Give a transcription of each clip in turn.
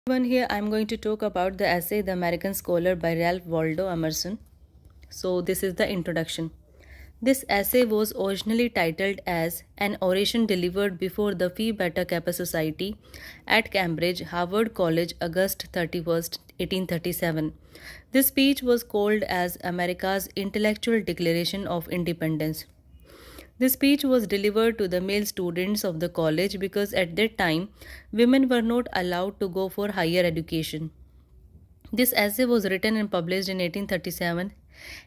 Everyone, here I'm going to talk about the essay The American Scholar by Ralph Waldo Emerson. So, this is the introduction. This essay was originally titled as An Oration Delivered Before the Phi Beta Kappa Society at Cambridge, Harvard College, August 31st, 1837. This speech was called as America's Intellectual Declaration of Independence. This speech was delivered to the male students of the college because at that time women were not allowed to go for higher education. This essay was written and published in 1837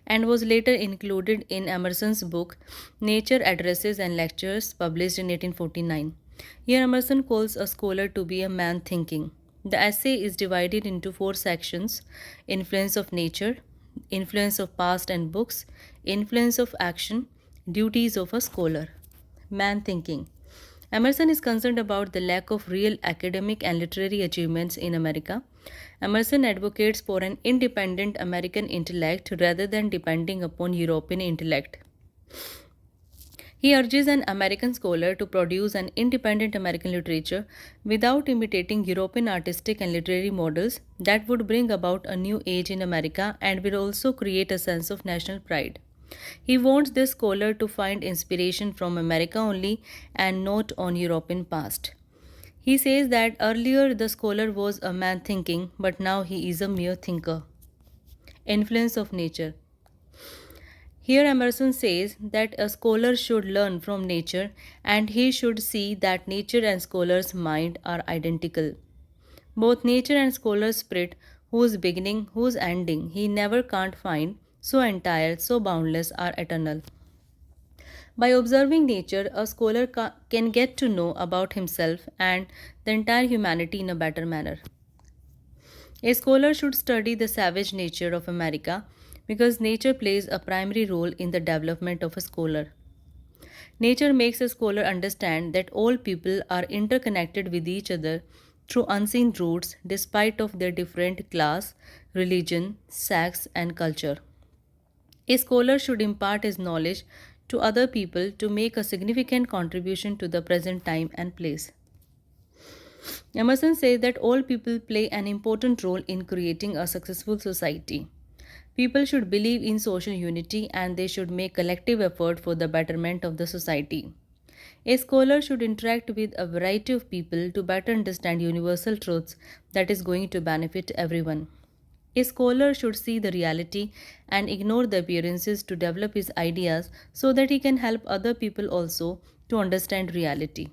and was later included in Emerson's book Nature Addresses and Lectures, published in 1849. Here, Emerson calls a scholar to be a man thinking. The essay is divided into four sections: influence of nature, influence of past and books, influence of action, duties of a scholar. Man thinking. Emerson is concerned about the lack of real academic and literary achievements in America. Emerson advocates for an independent American intellect rather than depending upon European intellect. He urges an American scholar to produce an independent American literature without imitating European artistic and literary models that would bring about a new age in America and will also create a sense of national pride. He wants this scholar to find inspiration from America only and not on European past. He says that earlier the scholar was a man thinking, but now he is a mere thinker. Influence of nature. Here Emerson says that a scholar should learn from nature and he should see that nature and scholar's mind are identical. Both nature and scholar's spirit, whose beginning, whose ending he never can't find, so entire, so boundless, are eternal. By observing nature, a scholar can get to know about himself and the entire humanity in a better manner. A scholar should study the savage nature of America because nature plays a primary role in the development of a scholar. Nature makes a scholar understand that all people are interconnected with each other through unseen roots despite of their different class, religion, sex and culture. A scholar should impart his knowledge to other people to make a significant contribution to the present time and place. Emerson says that all people play an important role in creating a successful society. People should believe in social unity and they should make collective effort for the betterment of the society. A scholar should interact with a variety of people to better understand universal truths that is going to benefit everyone. A scholar should see the reality and ignore the appearances to develop his ideas so that he can help other people also to understand reality.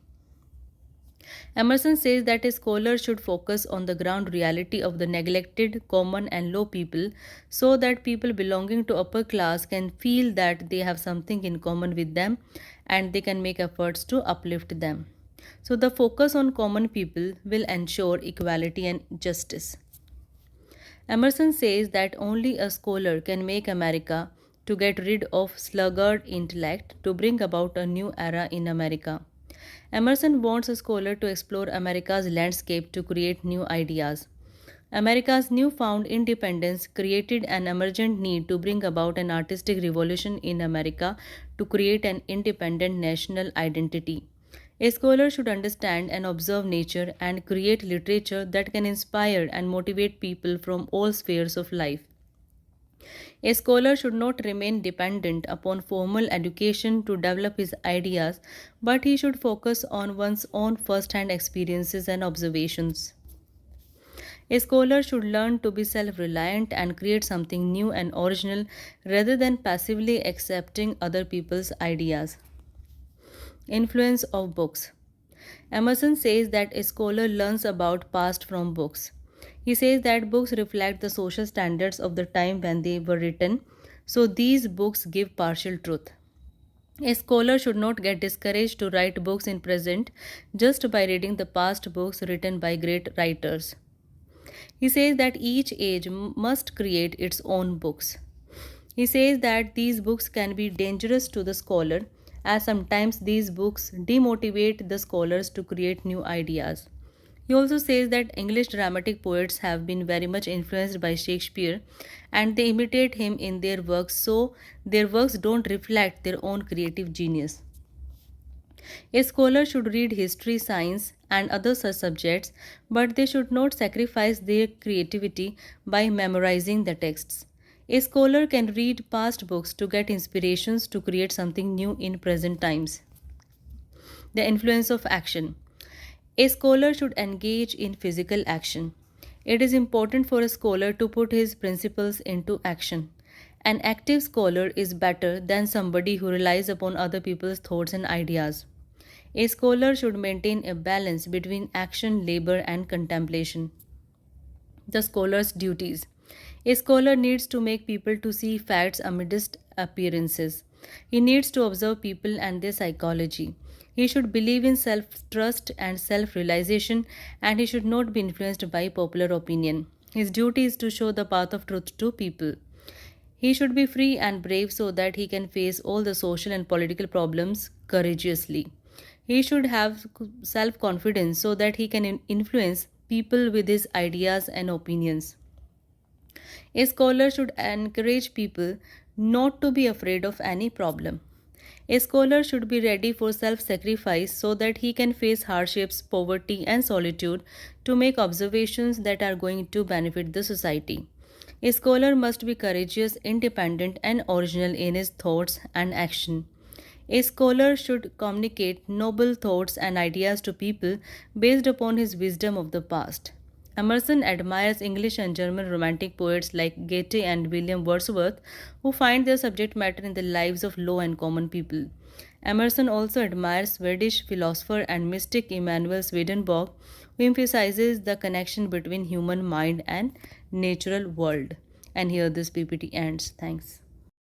Emerson says that a scholar should focus on the ground reality of the neglected, common, and low people so that people belonging to upper class can feel that they have something in common with them and they can make efforts to uplift them. So, the focus on common people will ensure equality and justice. Emerson says that only a scholar can make America to get rid of sluggard intellect to bring about a new era in America. Emerson wants a scholar to explore America's landscape to create new ideas. America's newfound independence created an emergent need to bring about an artistic revolution in America to create an independent national identity. A scholar should understand and observe nature and create literature that can inspire and motivate people from all spheres of life. A scholar should not remain dependent upon formal education to develop his ideas, but he should focus on one's own first hand experiences and observations. A scholar should learn to be self reliant and create something new and original rather than passively accepting other people's ideas. Influence of books. Emerson says that a scholar learns about past from books. He says that books reflect the social standards of the time when they were written, so these books give partial truth. A scholar should not get discouraged to write books in present just by reading the past books written by great writers. He says that each age must create its own books. He says that these books can be dangerous to the scholar as sometimes these books demotivate the scholars to create new ideas. He also says that English dramatic poets have been very much influenced by Shakespeare and they imitate him in their works, so their works don't reflect their own creative genius. A scholar should read history, science, and other such subjects, but they should not sacrifice their creativity by memorizing the texts. A scholar can read past books to get inspirations to create something new in present times. The influence of action. A scholar should engage in physical action. It is important for a scholar to put his principles into action. An active scholar is better than somebody who relies upon other people's thoughts and ideas. A scholar should maintain a balance between action, labor, and contemplation. The scholar's duties. A scholar needs to make people to see facts amidst appearances. He needs to observe people and their psychology. He should believe in self trust and self realization, and he should not be influenced by popular opinion. His duty is to show the path of truth to people. He should be free and brave so that he can face all the social and political problems courageously. He should have self confidence so that he can influence people with his ideas and opinions. A scholar should encourage people not to be afraid of any problem. A scholar should be ready for self sacrifice so that he can face hardships, poverty, and solitude to make observations that are going to benefit the society. A scholar must be courageous, independent, and original in his thoughts and action. A scholar should communicate noble thoughts and ideas to people based upon his wisdom of the past. Emerson admires English and German romantic poets like Goethe and William Wordsworth, who find their subject matter in the lives of low and common people. Emerson also admires Swedish philosopher and mystic Emanuel Swedenborg, who emphasizes the connection between human mind and natural world. And here this PPT ends. Thanks.